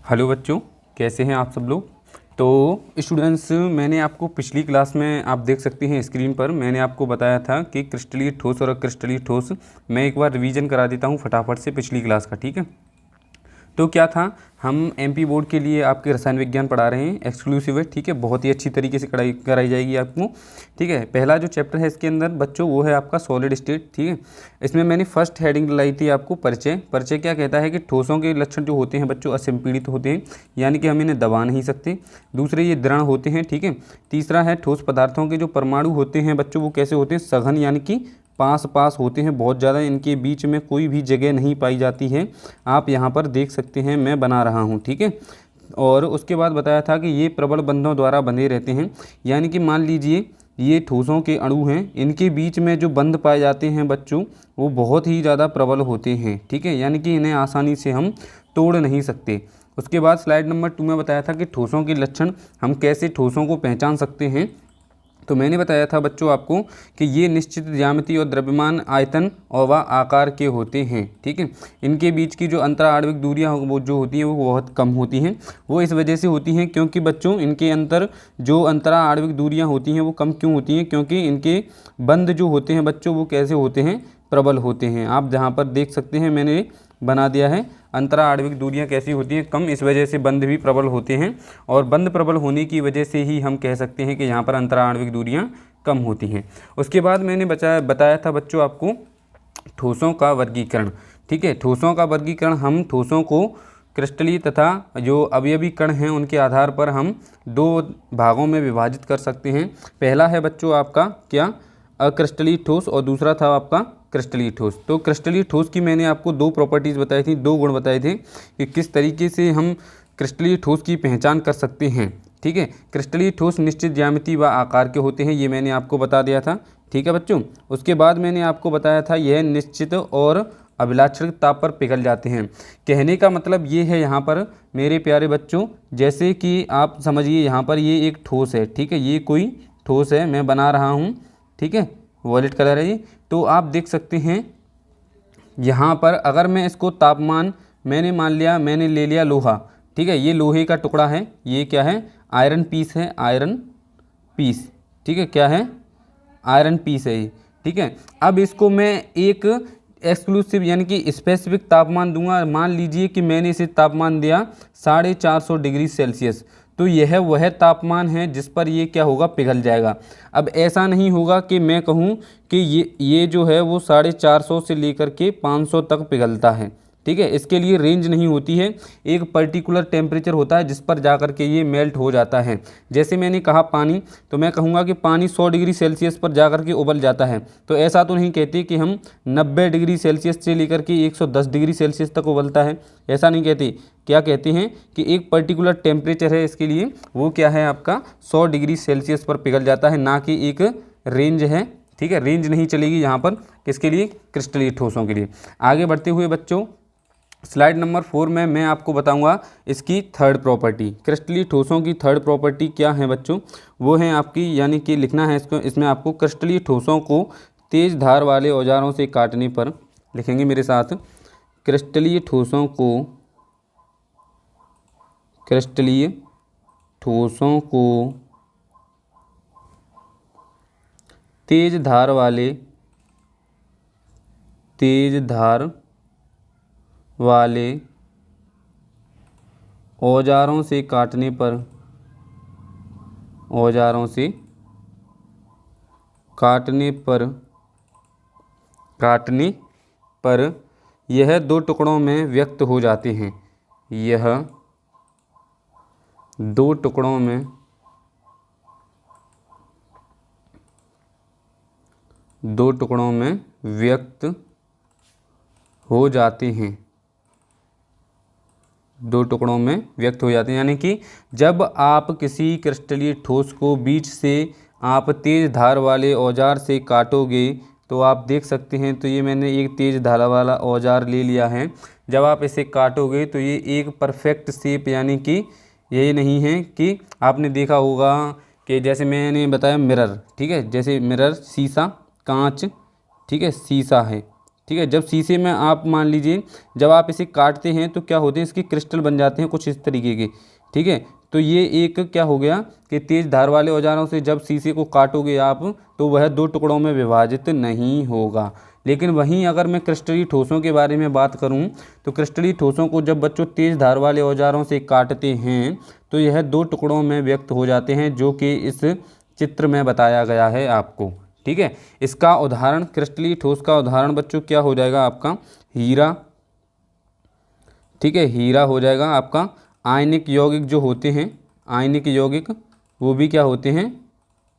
Hello बच्चों, कैसे हैं आप सब लोग। तो स्टूडेंट्स, मैंने आपको पिछली क्लास में आप देख सकते हैं स्क्रीन पर मैंने आपको बताया था कि क्रिस्टलीय ठोस और अक्रिस्टलीय ठोस। मैं एक बार रिवीजन करा देता हूं फटाफट से पिछली क्लास का, ठीक है। तो क्या था, हम एमपी बोर्ड के लिए आपके रसायन विज्ञान पढ़ा रहे हैं, एक्सक्लूसिव है, ठीक है। बहुत ही अच्छी तरीके से कराई जाएगी आपको, ठीक है। पहला जो चैप्टर है इसके अंदर बच्चों वो है आपका सॉलिड स्टेट, ठीक है। इसमें मैंने फर्स्ट हेडिंग लाई थी आपको परिचय। परिचय क्या कहता है कि ठोसों के लक्षण जो होते हैं बच्चों असंपीड़ित होते हैं, यानी कि हम इन्हें दबा नहीं सकते। दूसरे ये दृढ़ होते हैं, ठीक है। तीसरा है ठोस पदार्थों के जो परमाणु होते हैं बच्चों वो कैसे होते हैं, सघन, यानी कि पास पास होते हैं, बहुत ज़्यादा इनके बीच में कोई भी जगह नहीं पाई जाती है। आप यहाँ पर देख सकते हैं मैं बना रहा हूँ, ठीक है। और उसके बाद बताया था कि ये प्रबल बंधों द्वारा बंधे रहते हैं, यानी कि मान लीजिए ये ठोसों के अणु हैं, इनके बीच में जो बंध पाए जाते हैं बच्चों वो बहुत ही ज़्यादा प्रबल होते हैं, ठीक है। यानी कि इन्हें आसानी से हम तोड़ नहीं सकते। उसके बाद स्लाइड नंबर 2 में बताया था कि ठोसों के लक्षण, हम कैसे ठोसों को पहचान सकते हैं। तो मैंने बताया था बच्चों आपको कि ये निश्चित ज्यामिति और द्रव्यमान, आयतन और व आकार के होते हैं, ठीक है। इनके बीच की जो अंतराणविक दूरियां वो जो होती हैं वो बहुत कम होती हैं। वो इस वजह से होती हैं क्योंकि बच्चों इनके अंतर जो अंतराणविक दूरियां होती हैं वो कम क्यों होती हैं, क्योंकि इनके बंध जो होते हैं बच्चों वो कैसे होते हैं, प्रबल होते हैं। आप जहाँ पर देख सकते हैं मैंने बना दिया है, अंतराणविक दूरियां कैसी होती हैं, कम, इस वजह से बंध भी प्रबल होते हैं। और बंध प्रबल होने की वजह से ही हम कह सकते हैं कि यहाँ पर अंतराणविक दूरियां कम होती हैं। उसके बाद मैंने बताया था बच्चों आपको ठोसों का वर्गीकरण, ठीक है। ठोसों का वर्गीकरण, हम ठोसों को क्रिस्टलीय तथा जो अवयवी कण हैं उनके आधार पर हम दो भागों में विभाजित कर सकते हैं। पहला है बच्चों आपका क्या, अक्रिस्टलीय ठोस, और दूसरा था आपका क्रिस्टलीय ठोस। तो क्रिस्टलीय ठोस की मैंने आपको दो प्रॉपर्टीज़ बताई थी, दो गुण बताए थे कि किस तरीके से हम क्रिस्टलीय ठोस की पहचान कर सकते हैं, ठीक है। क्रिस्टलीय ठोस निश्चित ज्यामिति व आकार के होते हैं, ये मैंने आपको बता दिया था, ठीक है बच्चों। उसके बाद मैंने आपको बताया था यह निश्चित और अभिलाक्षणिक ताप पर पिघल जाते हैं। कहने का मतलब ये है यहाँ पर मेरे प्यारे बच्चों, जैसे कि आप समझिए यहाँ पर ये एक ठोस है, ठीक है। ये कोई ठोस है, मैं बना रहा हूँ, ठीक है, वॉयलेट कलर है ये। तो आप देख सकते हैं यहाँ पर अगर मैं इसको तापमान, मैंने मान लिया, मैंने ले लिया लोहा, ठीक है। ये लोहे का टुकड़ा है, ये क्या है, आयरन पीस है, आयरन पीस, ठीक है। क्या है, आयरन पीस है ये, ठीक है। अब इसको मैं एक एक्सक्लूसिव यानी कि स्पेसिफिक तापमान दूंगा। मान लीजिए कि मैंने इसे तापमान दिया 450 डिग्री सेल्सियस, तो यह वह तापमान है जिस पर ये क्या होगा, पिघल जाएगा। अब ऐसा नहीं होगा कि मैं कहूँ कि ये जो है वो 450 से लेकर के 500 तक पिघलता है, ठीक है। इसके लिए रेंज नहीं होती है, एक पर्टिकुलर टेम्परेचर होता है जिस पर जा कर के ये मेल्ट हो जाता है। जैसे मैंने कहा पानी, तो मैं कहूँगा कि पानी 100 डिग्री सेल्सियस पर जा कर के उबल जाता है। तो ऐसा तो नहीं कहते कि हम 90 डिग्री सेल्सियस से लेकर के 110 डिग्री सेल्सियस तक उबलता है, ऐसा नहीं कहते। क्या कहते हैं कि एक पर्टिकुलर टेम्परेचर है इसके लिए, वो क्या है आपका 100 डिग्री सेल्सियस पर पिघल जाता है, ना कि एक रेंज है, ठीक है। रेंज नहीं चलेगी यहाँ पर, किसके लिए, क्रिस्टलीय ठोसों के लिए। आगे बढ़ते हुए बच्चों स्लाइड नंबर 4 में मैं आपको बताऊंगा इसकी थर्ड प्रॉपर्टी। क्रिस्टलीय ठोसों की थर्ड प्रॉपर्टी क्या है बच्चों, वो है आपकी, यानी कि लिखना है इसको, इसमें आपको क्रिस्टलीय ठोसों को तेज धार वाले औजारों से काटने पर, लिखेंगे मेरे साथ, क्रिस्टलीय ठोसों को, क्रिस्टलीय ठोसों को तेज धार वाले औजारों से काटने पर, औजारों से काटने पर यह दो टुकड़ों में व्यक्त हो जाते हैं। यह दो टुकड़ों में व्यक्त हो जाते हैं, दो टुकड़ों में व्यक्त हो जाते हैं। यानी कि जब आप किसी क्रिस्टलीय ठोस को बीच से आप तेज धार वाले औजार से काटोगे तो आप देख सकते हैं, तो ये मैंने एक तेज धार वाला औजार ले लिया है। जब आप इसे काटोगे तो ये एक परफेक्ट शेप, यानी कि ये नहीं है कि आपने देखा होगा कि जैसे मैंने बताया मिरर, ठीक है, जैसे मिरर शीशा, कांच, ठीक है, शीशा है, ठीक है। जब शीशे में आप मान लीजिए जब आप इसे काटते हैं तो क्या होते हैं, इसके क्रिस्टल बन जाते हैं कुछ इस तरीके के, ठीक है। तो ये एक क्या हो गया कि तेज़ धार वाले औजारों से जब शीशे को काटोगे आप तो वह दो टुकड़ों में विभाजित नहीं होगा। लेकिन वहीं अगर मैं क्रिस्टलीय ठोसों के बारे में बात करूं तो क्रिस्टलीय ठोसों को जब बच्चों तेज़ धार वाले औजारों से काटते हैं तो यह दो टुकड़ों में व्यक्त हो जाते हैं, जो कि इस चित्र में बताया गया है आपको, ठीक है। इसका उदाहरण, क्रिस्टलीय ठोस का उदाहरण बच्चों क्या हो जाएगा आपका, हीरा, ठीक है, हीरा हो जाएगा आपका। आयनिक यौगिक जो होते हैं, आयनिक यौगिक वो भी क्या होते हैं,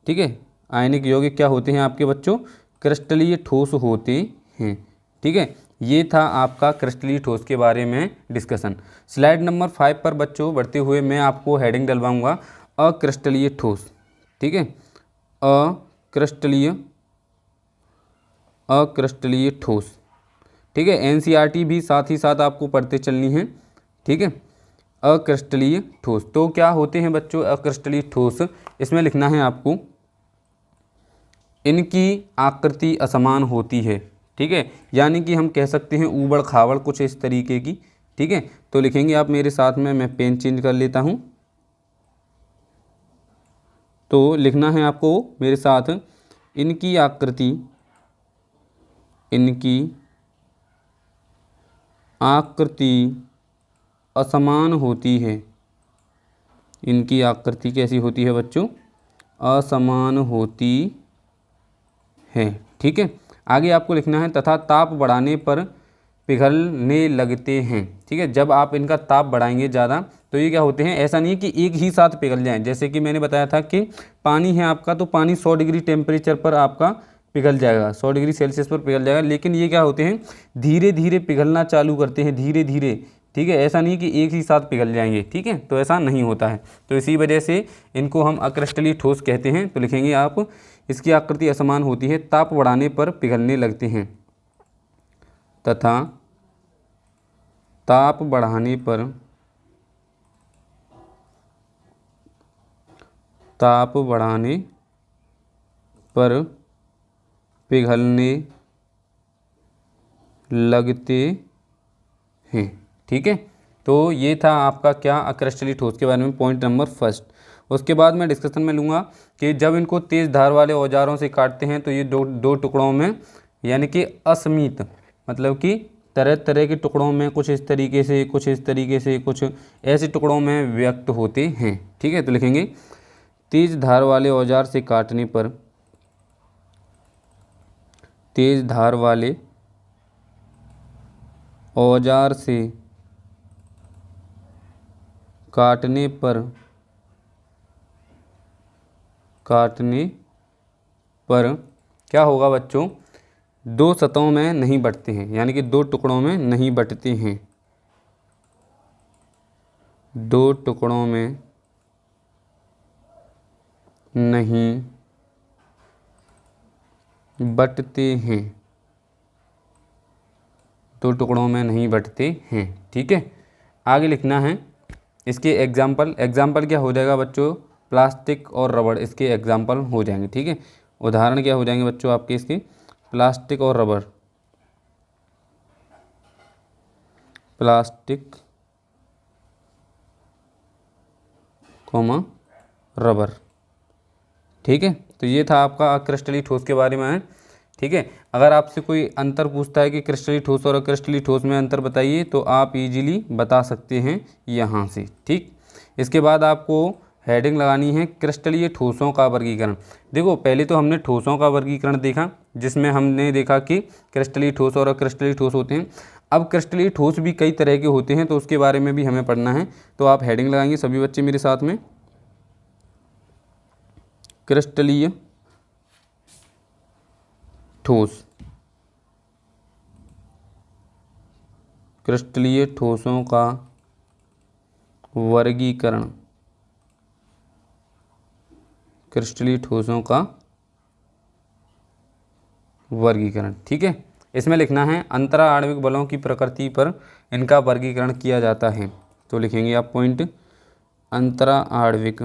ठीक है, आयनिक यौगिक क्या होते हैं आपके बच्चों, क्रिस्टलीय ठोस होते हैं, ठीक है। ये था आपका क्रिस्टलीय ठोस के बारे में डिस्कशन। स्लाइड नंबर 5 पर बच्चों बढ़ते हुए मैं आपको हेडिंग डलवाऊंगा अक्रिस्टलीय ठोस, ठीक है, अक्रिस्टलीय ठोस, ठीक है। एनसीईआरटी भी साथ ही साथ आपको पढ़ते चलनी है, ठीक है। अक्रिस्टलीय ठोस तो क्या होते हैं बच्चों अक्रिस्टलीय ठोस, इसमें लिखना है आपको, इनकी आकृति असमान होती है, ठीक है, यानी कि हम कह सकते हैं ऊबड़ खाबड़ कुछ इस तरीके की, ठीक है। तो लिखेंगे आप मेरे साथ में, मैं पेन चेंज कर लेता हूँ। तो लिखना है आपको मेरे साथ, इनकी आकृति, इनकी आकृति असमान होती है, इनकी आकृति कैसी होती है बच्चों, असमान होती है, ठीक है। आगे आपको लिखना है तथा ताप बढ़ाने पर पिघलने लगते हैं, ठीक है। जब आप इनका ताप बढ़ाएंगे ज़्यादा तो ये क्या होते हैं, ऐसा नहीं है कि एक ही साथ पिघल जाएं। जैसे कि मैंने बताया था कि पानी है आपका, तो पानी 100 डिग्री टेम्परेचर पर आपका पिघल जाएगा, 100 डिग्री सेल्सियस पर पिघल जाएगा। लेकिन ये क्या होते हैं, धीरे धीरे पिघलना चालू करते हैं, धीरे धीरे, ठीक है। ऐसा नहीं कि एक ही साथ पिघल जाएंगे, ठीक है, तो ऐसा नहीं होता है। तो इसी वजह से इनको हम अक्रिस्टलीय ठोस कहते हैं। तो लिखेंगे आप, इसकी आकृति असमान होती है, ताप बढ़ाने पर पिघलने लगते हैं, तथा ताप बढ़ाने पर, ताप बढ़ाने पर पिघलने लगते हैं, ठीक है। तो ये था आपका क्या अक्रिस्टलीय ठोस के बारे में पॉइंट नंबर फर्स्ट। उसके बाद मैं डिस्कशन में लूँगा कि जब इनको तेज़ धार वाले औजारों से काटते हैं तो ये दो टुकड़ों में, यानी कि असमीत, मतलब कि तरह तरह के टुकड़ों में, कुछ इस तरीके से, कुछ इस तरीके से, कुछ ऐसे टुकड़ों में व्यक्त होते हैं, ठीक है। तो लिखेंगे तेज़ धार वाले औजार से काटने पर, तेज़ धार वाले औजार से काटने पर, क्या होगा बच्चों, दो सतहों में नहीं बंटते हैं, यानी कि दो टुकड़ों में नहीं बंटते हैं, दो टुकड़ों में नहीं बंटते हैं, दो टुकड़ों में नहीं बंटते हैं, ठीक है। आगे लिखना है इसके एग्जाम्पल क्या हो जाएगा बच्चों, प्लास्टिक और रबड़ इसके एग्जाम्पल हो जाएंगे, ठीक है। उदाहरण क्या हो जाएंगे बच्चों आपके इसके, प्लास्टिक और रबड़, प्लास्टिक कॉमा रबर, ठीक है। तो ये था आपका अक्रिस्टलीय ठोस के बारे में है, ठीक है। अगर आपसे कोई अंतर पूछता है कि क्रिस्टलीय ठोस और अक्रिस्टलीय ठोस में अंतर बताइए तो आप इजीली बता सकते हैं यहाँ से, ठीक। इसके बाद आपको हेडिंग लगानी है क्रिस्टलीय ठोसों का वर्गीकरण। देखो पहले तो हमने ठोसों का वर्गीकरण देखा, जिसमें हमने देखा कि क्रिस्टलीय ठोस और अक्रिस्टलीय ठोस होते हैं। अब क्रिस्टलीय ठोस भी कई तरह के होते हैं, तो उसके बारे में भी हमें पढ़ना है। तो आप हेडिंग लगाएंगे सभी बच्चे मेरे साथ में, क्रिस्टलीय ठोस, क्रिस्टलीय ठोसों का वर्गीकरण, क्रिस्टलीय ठोसों का वर्गीकरण, ठीक है। इसमें लिखना है अंतरा आणविक बलों की प्रकृति पर इनका वर्गीकरण किया जाता है। तो लिखेंगे आप पॉइंट, अंतरा आणविक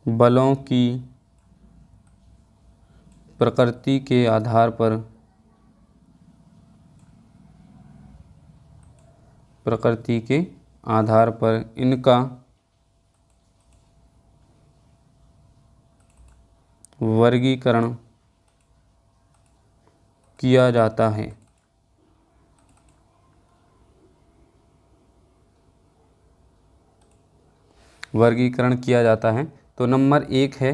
बलों की प्रकृति के आधार पर इनका वर्गीकरण किया जाता है। तो नंबर 1 है,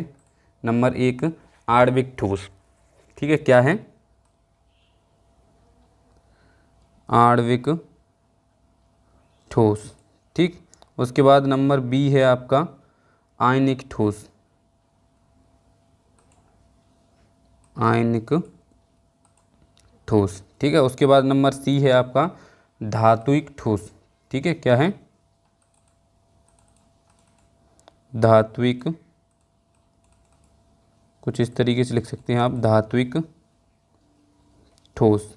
नंबर 1 आणविक ठोस। ठीक है, क्या है? आणविक ठोस। ठीक, उसके बाद नंबर बी है आपका आयनिक ठोस। ठीक है, उसके बाद नंबर सी है आपका धात्विक ठोस। ठीक है, क्या है? धात्विक, कुछ इस तरीके से लिख सकते हैं आप, धात्विक ठोस।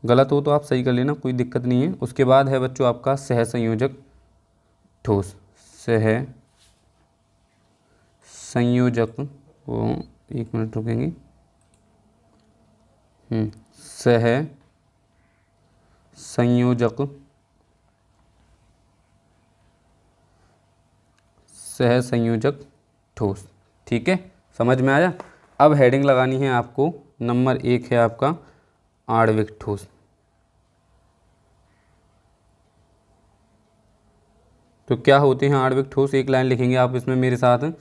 गलत हो तो आप सही कर लेना, कोई दिक्कत नहीं है। उसके बाद है बच्चों आपका सहसंयोजक ठोस। सहसंयोजक, वो 1 मिनट रुकेंगे। सहसंयोजक ठोस। ठीक है, समझ में आया? अब हेडिंग लगानी है आपको। नंबर 1 है आपका आणविक ठोस। तो क्या होते हैं आणविक ठोस? एक लाइन लिखेंगे आप इसमें मेरे साथ।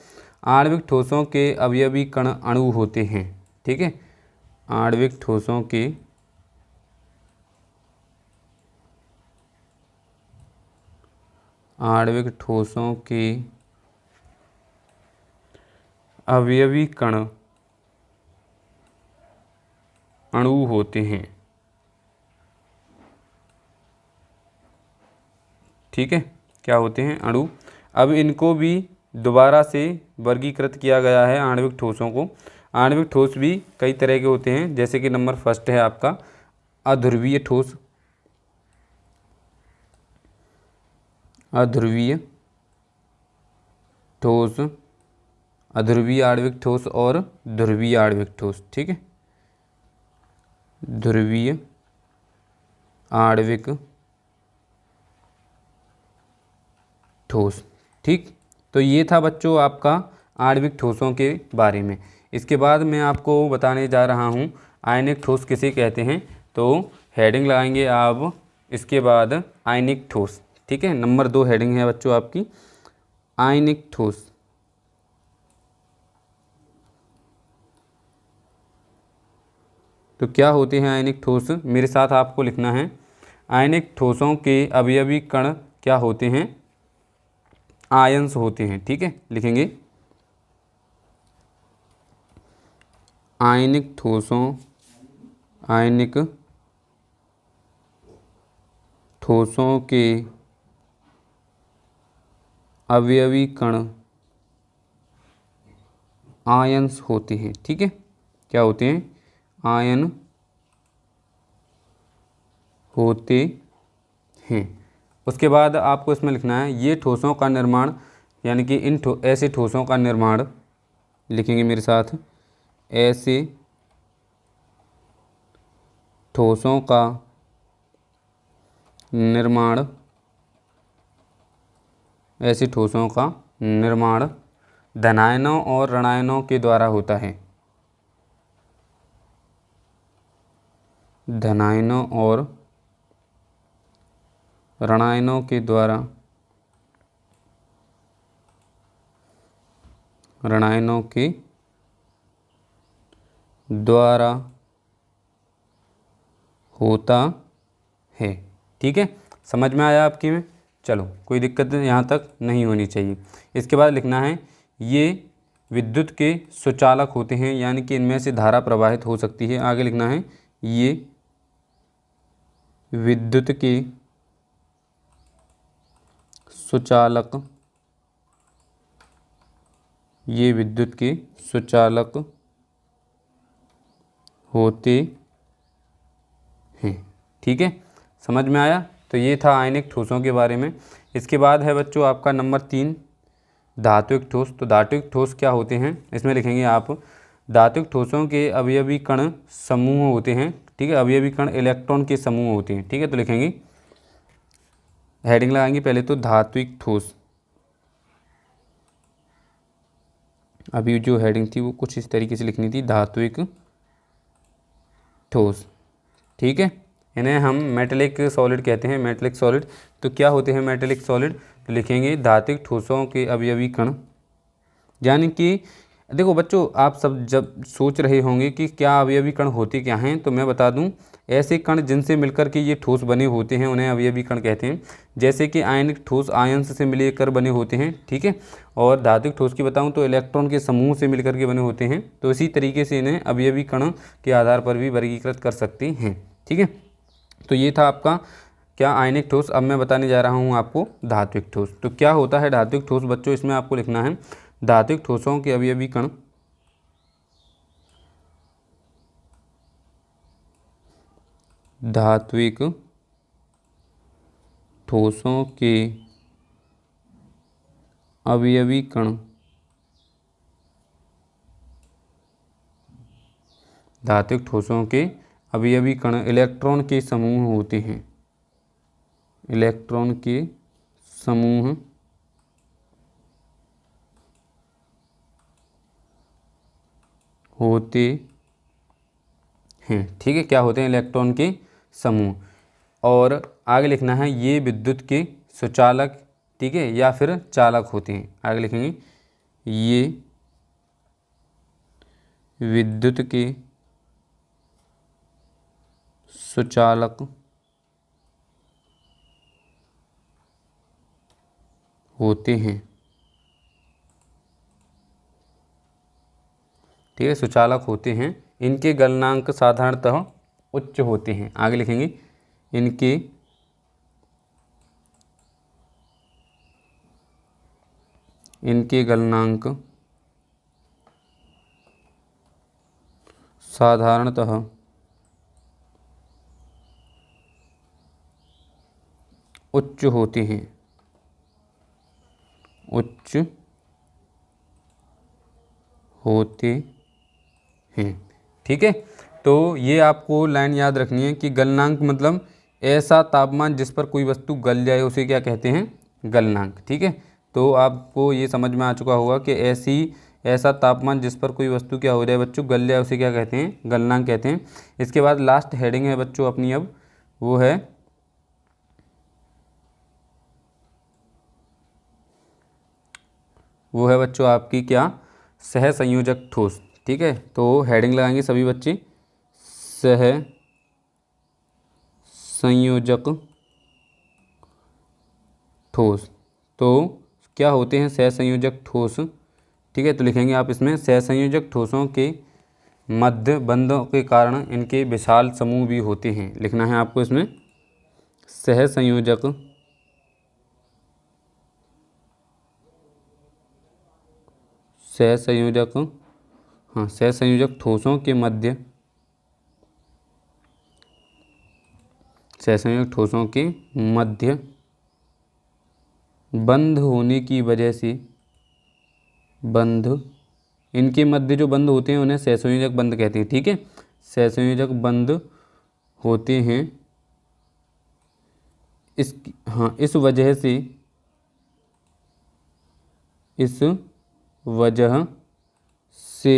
आणविक ठोसों के अवयवी कण अणु होते हैं। ठीक है, आणविक ठोसों के अवयवी कण अणु होते हैं। ठीक है, क्या होते हैं? अणु। अब इनको भी दोबारा से वर्गीकृत किया गया है आणविक ठोसों को। आणविक ठोस भी कई तरह के होते हैं, जैसे कि नंबर 1 है आपका अध्रुवीय ठोस। अध्रुवीय आणविक ठोस और ध्रुवीय आणविक ठोस। ठीक है, ध्रुवीय आणविक ठोस। ठीक, तो ये था बच्चों आपका आणविक ठोसों के बारे में। इसके बाद मैं आपको बताने जा रहा हूँ आयनिक ठोस किसे कहते हैं। तो हेडिंग लगाएंगे आप इसके बाद आयनिक ठोस। ठीक है, नंबर 2 हेडिंग है बच्चों आपकी आयनिक ठोस। तो क्या होते हैं आयनिक ठोस? मेरे साथ आपको लिखना है। आयनिक ठोसों के अवयवी कण क्या होते हैं? आयंस होते हैं। ठीक है, लिखेंगे आयनिक ठोसों के अवयवी कण आयंस होते हैं। ठीक है, क्या होते हैं? आयन होते हैं। उसके बाद आपको इसमें लिखना है ये ठोसों का निर्माण, यानी कि ऐसे ठोसों का निर्माण, लिखेंगे मेरे साथ, ऐसे ठोसों का निर्माण धनायनों और ऋणायनों के द्वारा होता है। धनायनों और ऋणायनों के द्वारा होता है। ठीक है, समझ में आया आपकी में? चलो, कोई दिक्कत यहाँ तक नहीं होनी चाहिए। इसके बाद लिखना है ये विद्युत के सुचालक होते हैं, यानी कि इनमें से धारा प्रवाहित हो सकती है। आगे लिखना है ये विद्युत के सुचालक होते हैं। ठीक है, समझ में आया? तो ये था आयनिक ठोसों के बारे में। इसके बाद है बच्चों आपका नंबर 3 धात्विक ठोस। तो धात्विक ठोस क्या होते हैं, इसमें लिखेंगे आप धात्विक ठोसों के अवयवी कण समूह होते हैं। ठीक है, अवयवी कण इलेक्ट्रॉन के समूह होते हैं। ठीक है, तो लिखेंगे, हेडिंग लगाएंगे पहले तो धात्विक ठोस। अभी जो हेडिंग थी वो कुछ इस तरीके से लिखनी थी, धात्विक ठोस। ठीक है, इन्हें हम मेटेलिक सॉलिड कहते हैं, मेटेलिक सॉलिड। तो क्या होते हैं मेटेलिक सॉलिड, तो लिखेंगे धात्विक ठोसों के अवयवी कण। यानी कि देखो बच्चों, आप सब जब सोच रहे होंगे कि क्या अवयवी कण होते क्या हैं, तो मैं बता दूं, ऐसे कण जिनसे मिलकर के ये ठोस बने होते हैं उन्हें अवयवी कण कहते हैं। जैसे कि आयनिक ठोस आयंस से मिलकर बने होते हैं। ठीक है, और धात्विक ठोस की बताऊं तो इलेक्ट्रॉन के समूह से मिलकर के बने होते हैं। तो इसी तरीके से इन्हें अवयवी कण के आधार पर भी वर्गीकृत कर सकते हैं। ठीक है, तो ये था आपका क्या आयनिक ठोस। अब मैं बताने जा रहा हूँ आपको धात्विक ठोस। तो क्या होता है धात्विक ठोस बच्चों, इसमें आपको लिखना है धात्विक ठोसों के अवयवी कण धात्विक ठोसों के अवयवी कण धात्विक ठोसों के अवयवी कण इलेक्ट्रॉन के समूह होते हैं। इलेक्ट्रॉन के समूह होते हैं। ठीक है, क्या होते हैं, इलेक्ट्रॉन के समूह। और आगे लिखना है ये विद्युत के सुचालक, ठीक है, या फिर चालक होते हैं। आगे लिखेंगे ये विद्युत के सुचालक होते हैं। ठीक है, सुचालक होते हैं। इनके गलनांक साधारणतः उच्च होते हैं। आगे लिखेंगे इनके गलनांक साधारणतः उच्च होते हैं। उच्च होते हैं। ठीक है, तो ये आपको लाइन याद रखनी है कि गलनांक मतलब ऐसा तापमान जिस पर कोई वस्तु गल जाए उसे क्या कहते हैं, गलनांक। ठीक है, तो आपको ये समझ में आ चुका होगा कि ऐसा तापमान जिस पर कोई वस्तु क्या हो जाए बच्चों, गल जाए, उसे क्या कहते हैं, गलनांक कहते हैं। इसके बाद लास्ट हेडिंग है बच्चों अपनी, अब वो है बच्चों आपकी क्या, सहसंयोजक ठोस। ठीक है, तो हेडिंग लगाएंगे सभी बच्चे, सहसंयोजक ठोस। तो क्या होते हैं सहसंयोजक ठोस। ठीक है, तो लिखेंगे आप इसमें सहसंयोजक ठोसों के मध्य बंधों के कारण इनके विशाल समूह भी होते हैं। लिखना है आपको इसमें सहसंयोजक सहसंयोजक ठोसों के मध्य सहसंयोजक ठोसों के मध्य बंध होने की वजह से इनके मध्य जो बंध होते हैं उन्हें सहसंयोजक बंध कहते हैं। ठीक है, सहसंयोजक बंध होते हैं। इस वजह से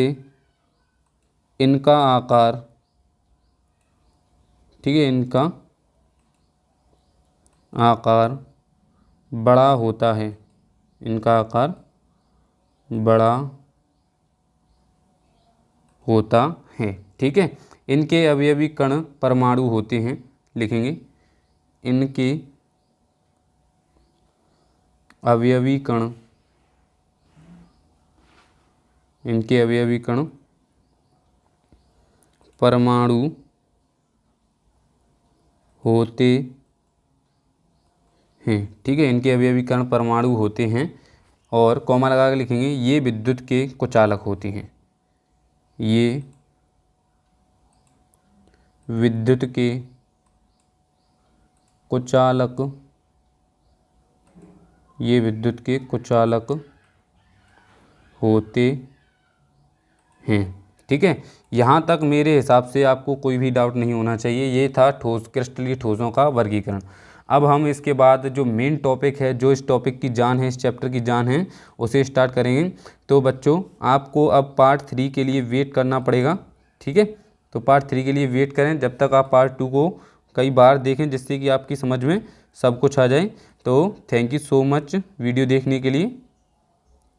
इनका आकार, ठीक है, इनका आकार बड़ा होता है। इनका आकार बड़ा होता है। ठीक है, इनके अवयवी कण परमाणु होते हैं। लिखेंगे इनके अवयवी कण परमाणु होते हैं। ठीक है, इनके अवयवी कण परमाणु होते हैं। और कॉमा लगा के लिखेंगे ये विद्युत के कुचालक होते हैं। ये विद्युत के कुचालक होते हैं। ठीक है, यहाँ तक मेरे हिसाब से आपको कोई भी डाउट नहीं होना चाहिए। ये था ठोस क्रिस्टलीय ठोसों का वर्गीकरण। अब हम इसके बाद जो मेन टॉपिक है, जो इस टॉपिक की जान है, इस चैप्टर की जान है, उसे स्टार्ट करेंगे। तो बच्चों आपको अब पार्ट 3 के लिए वेट करना पड़ेगा। ठीक है, तो पार्ट 3 के लिए वेट करें जब तक आप पार्ट 2 को कई बार देखें, जिससे कि आपकी समझ में सब कुछ आ जाए। तो thank you so much video देखने के लिए,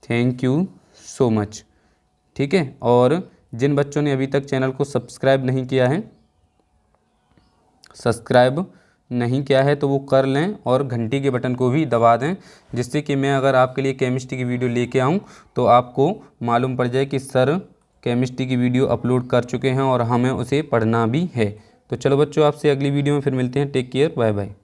थैंक यू सो मच। ठीक है, और जिन बच्चों ने अभी तक चैनल को सब्सक्राइब नहीं किया है तो वो कर लें और घंटी के बटन को भी दबा दें, जिससे कि मैं अगर आपके लिए केमिस्ट्री की वीडियो लेके आऊँ तो आपको मालूम पड़ जाए कि सर केमिस्ट्री की वीडियो अपलोड कर चुके हैं और हमें उसे पढ़ना भी है। तो चलो बच्चों, आपसे अगली वीडियो में फिर मिलते हैं। Take care, bye bye.